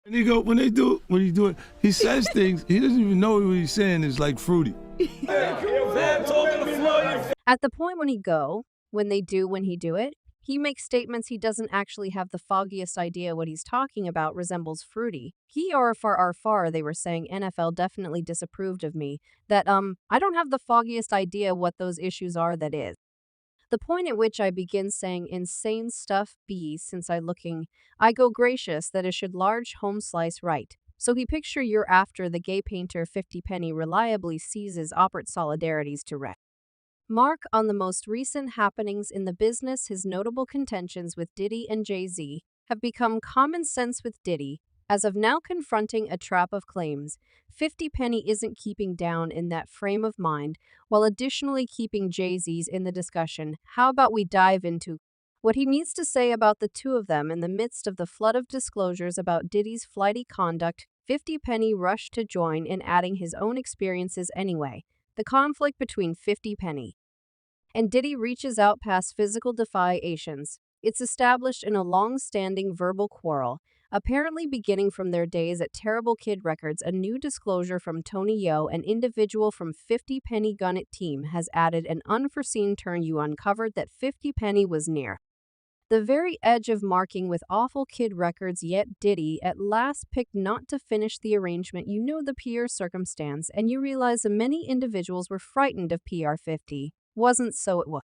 And he go, when he do it, he says things, he doesn't even know what he's saying is like fruity. At the point when he do it, he makes statements he doesn't actually have the foggiest idea what he's talking about resembles fruity. He or far, they were saying NFL definitely disapproved of me, that, I don't have the foggiest idea what those issues are that is. The point at which I begin saying insane stuff be since I go gracious that it should large home slice right. So he picture year after the gay painter 50 Penny reliably seizes operate solidarities to wreck. Mark on the most recent happenings in the business, his notable contentions with Diddy and Jay-Z have become common sense with Diddy, as of now confronting a trap of claims. 50 Penny isn't keeping down in that frame of mind, while additionally keeping Jay-Z's in the discussion. How about we dive into what he needs to say about the two of them in the midst of the flood of disclosures about Diddy's flighty conduct? 50 Penny rushed to join in adding his own experiences anyway. The conflict between 50 Penny and Diddy reaches out past physical defiations. It's established in a long-standing verbal quarrel, apparently beginning from their days at Terrible Kid Records. A new disclosure from Tony Yo, an individual from 50 Penny Gunnet team, has added an unforeseen turn. You uncovered that 50 Penny was near the very edge of marking with Awful Kid Records, yet Diddy at last picked not to finish the arrangement. You know the PR circumstance, and you realize that many individuals were frightened of PR 50. Wasn't so it was.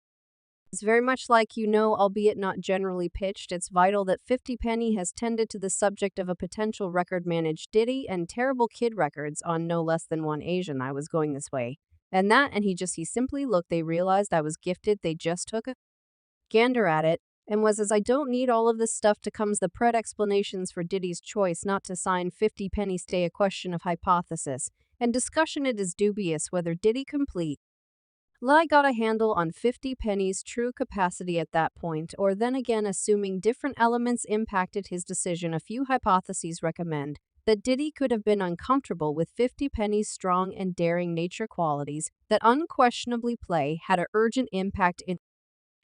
It's very much like albeit not generally pitched, it's vital that 50 Penny has tended to the subject of a potential record managed Diddy and Terrible Kid Records on no less than one Asian. I was going this way. And he simply looked, they realized I was gifted, they just took a gander at it, and was as I don't need all of this stuff to comes the pred explanations for Diddy's choice not to sign 50 Penny stay a question of hypothesis, and discussion it is dubious whether Diddy complete lie got a handle on 50 Penny's true capacity at that point, or then again assuming different elements impacted his decision. A few hypotheses recommend that Diddy could have been uncomfortable with 50 Penny's strong and daring nature qualities that unquestionably had an urgent impact in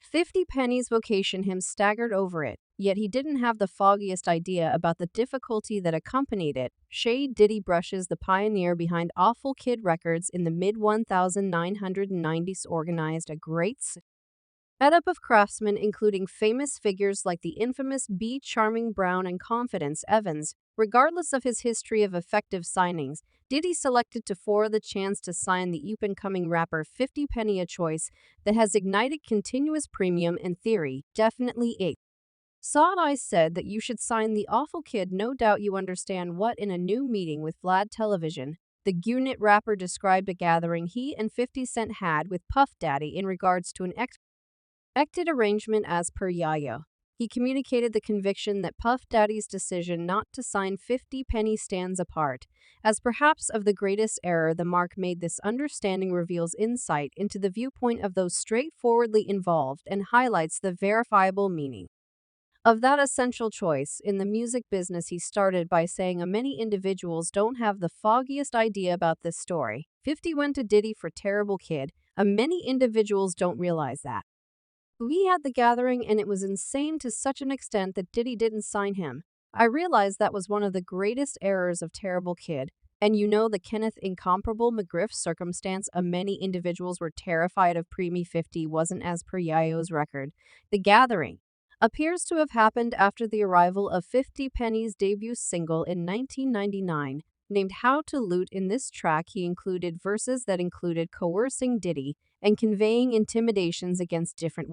50 Penny's vocation. Him staggered over it, yet he didn't have the foggiest idea about the difficulty that accompanied it. Shade Diddy brushes the pioneer behind Awful Kid Records in the mid-1990s organized a great setup of craftsmen, including famous figures like the infamous B. Charming Brown and Confidence Evans. Regardless of his history of effective signings, Diddy selected to for the chance to sign the up-and-coming rapper 50 Penny, a choice that has ignited continuous premium and theory. Definitely a Sod I said that you should sign the Awful Kid. No doubt you understand what. In a new meeting with Vlad Television, the Gunit rapper described a gathering he and 50 Cent had with Puff Daddy in regards to an expected arrangement. As per Yayo, he communicated the conviction that Puff Daddy's decision not to sign 50 Penny stands apart as perhaps of the greatest error the mark made. This understanding reveals insight into the viewpoint of those straightforwardly involved and highlights the verifiable meaning of that essential choice. In the music business, he started by saying many individuals don't have the foggiest idea about this story. 50 went to Diddy for Terrible Kid. Many individuals don't realize that. We had the gathering and it was insane to such an extent that Diddy didn't sign him. I realized that was one of the greatest errors of Terrible Kid. And the Kenneth Incomparable McGriff circumstance. Many individuals were terrified of Preemie 50 wasn't. As per Yayo's record, the gathering appears to have happened after the arrival of 50 Penny's debut single in 1999, named How to Loot. In this track, he included verses that included coercing Diddy and conveying intimidations against different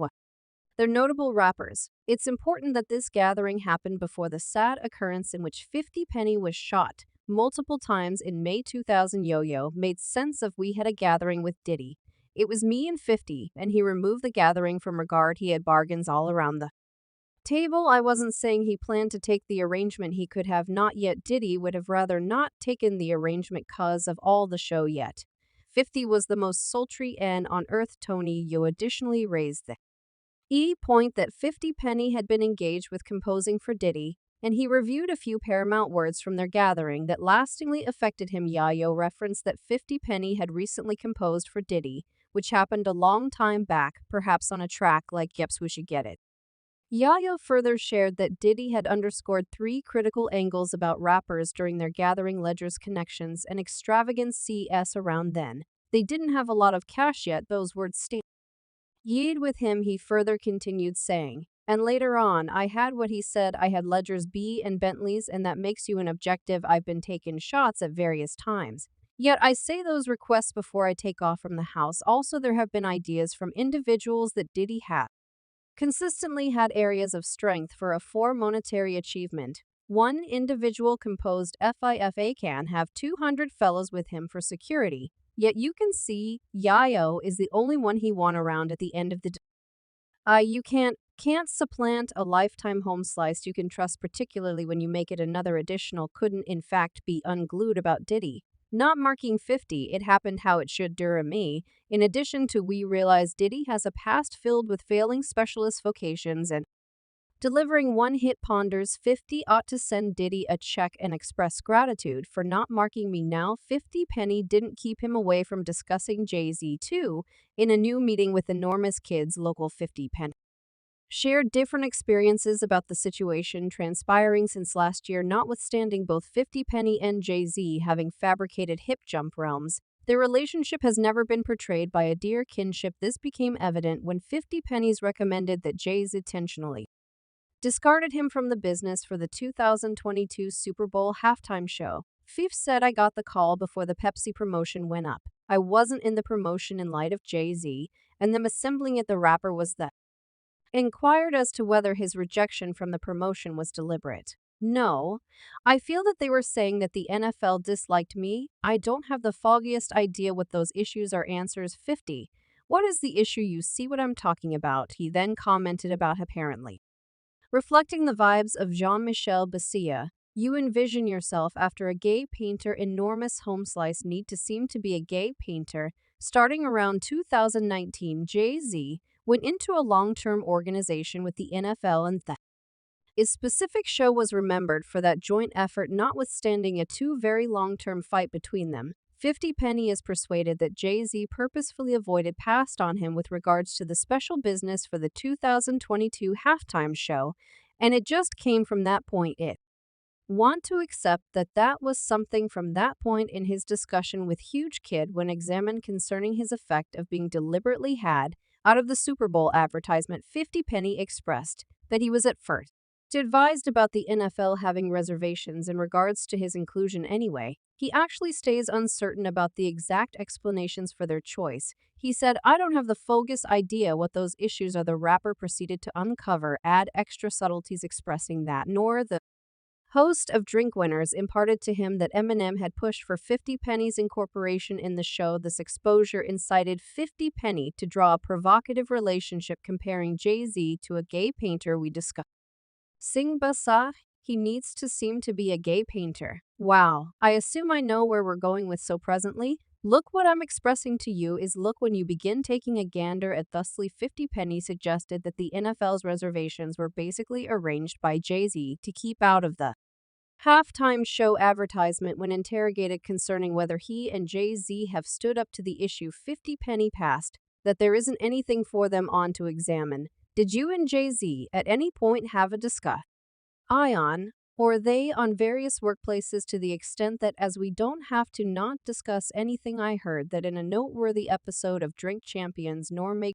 they're notable rappers. It's important that this gathering happened before the sad occurrence in which 50 Penny was shot multiple times in May 2000. Yo-Yo made sense of we had a gathering with Diddy. It was me and 50, and he removed the gathering from regard. He had bargains all around the table. I wasn't saying he planned to take the arrangement. He could have not yet. Diddy would have rather not taken the arrangement cause of all the show yet. 50 was the most sultry and on earth. Tony Yo additionally raised the point that 50 Penny had been engaged with composing for Diddy, and he reviewed a few paramount words from their gathering that lastingly affected him. Yayo referenced that 50 Penny had recently composed for Diddy, which happened a long time back, perhaps on a track like Yeps We Should Get It. Yayo further shared that Diddy had underscored three critical angles about rappers during their gathering ledger's connections and extravagant CS around then. They didn't have a lot of cash yet, those words stand. Yeed with him, he further continued saying, and later on, I had what he said I had Ledgers B and Bentleys, and that makes you an objective. I've been taking shots at various times. Yet I say those requests before I take off from the house. Also, there have been ideas from individuals that Diddy had consistently had areas of strength for a for monetary achievement. One individual composed FIFA can have 200 fellows with him for security, yet you can see Yayo is the only one he want around at the end of the day. You can't supplant a lifetime home slice you can trust, particularly when you make it another additional couldn't in fact be unglued about Diddy. Not marking 50, it happened how it should during me. In addition to we realize Diddy has a past filled with failing specialist vocations and delivering one-hit ponders. 50 ought to send Diddy a check and express gratitude for not marking me now. 50 Penny didn't keep him away from discussing Jay-Z too. In a new meeting with enormous kids, local 50 Penny shared different experiences about the situation transpiring since last year. Notwithstanding both 50 Penny and Jay-Z having fabricated hip jump realms, their relationship has never been portrayed by a dear kinship. This became evident when 50 Pennies recommended that Jay-Z intentionally discarded him from the business for the 2022 Super Bowl halftime show. Fif said, I got the call before the Pepsi promotion went up. I wasn't in the promotion in light of Jay-Z, and them assembling it. The rapper was the inquired as to whether his rejection from the promotion was deliberate. No, I feel that they were saying that the NFL disliked me. I don't have the foggiest idea what those issues are. Answers 50. What is the issue? You see what I'm talking about, he then commented about apparently reflecting the vibes of Jean-Michel Basquiat. You envision yourself after a gay painter. Enormous home slice need to seem to be a gay painter. Starting around 2019, Jay-Z went into a long-term organization with the NFL, and his specific show was remembered for that joint effort. Notwithstanding a very long-term fight between them, 50 Penny is persuaded that Jay-Z purposefully avoided passed on him with regards to the special business for the 2022 halftime show, and it just came from that point. It want to accept that that was something from that point in his discussion with Huge Kid when examined concerning his effect of being deliberately had out of the Super Bowl advertisement. 50 Penny expressed that he was at first advised about the NFL having reservations in regards to his inclusion anyway. He actually stays uncertain about the exact explanations for their choice. He said, I don't have the foggiest idea what those issues are. The rapper proceeded to uncover, add extra subtleties expressing that, nor the host of Drink Winners imparted to him that Eminem had pushed for 50 Penny's incorporation in the show. This exposure incited 50 Penny to draw a provocative relationship comparing Jay-Z to a gay painter. We discussed Sing Basah, he needs to seem to be a gay painter. Wow, I assume I know where we're going with so presently. Look, what I'm expressing to you is look when you begin taking a gander at thusly. 50 Penny suggested that the NFL's reservations were basically arranged by Jay-Z to keep out of the halftime show advertisement. When interrogated concerning whether he and Jay-Z have stood up to the issue, 50 Penny passed that there isn't anything for them on to examine. Did you and Jay-Z at any point have a discussion on, or they on various workplaces, to the extent that as we don't have to not discuss anything? I heard that in a noteworthy episode of Drink Champions, nor make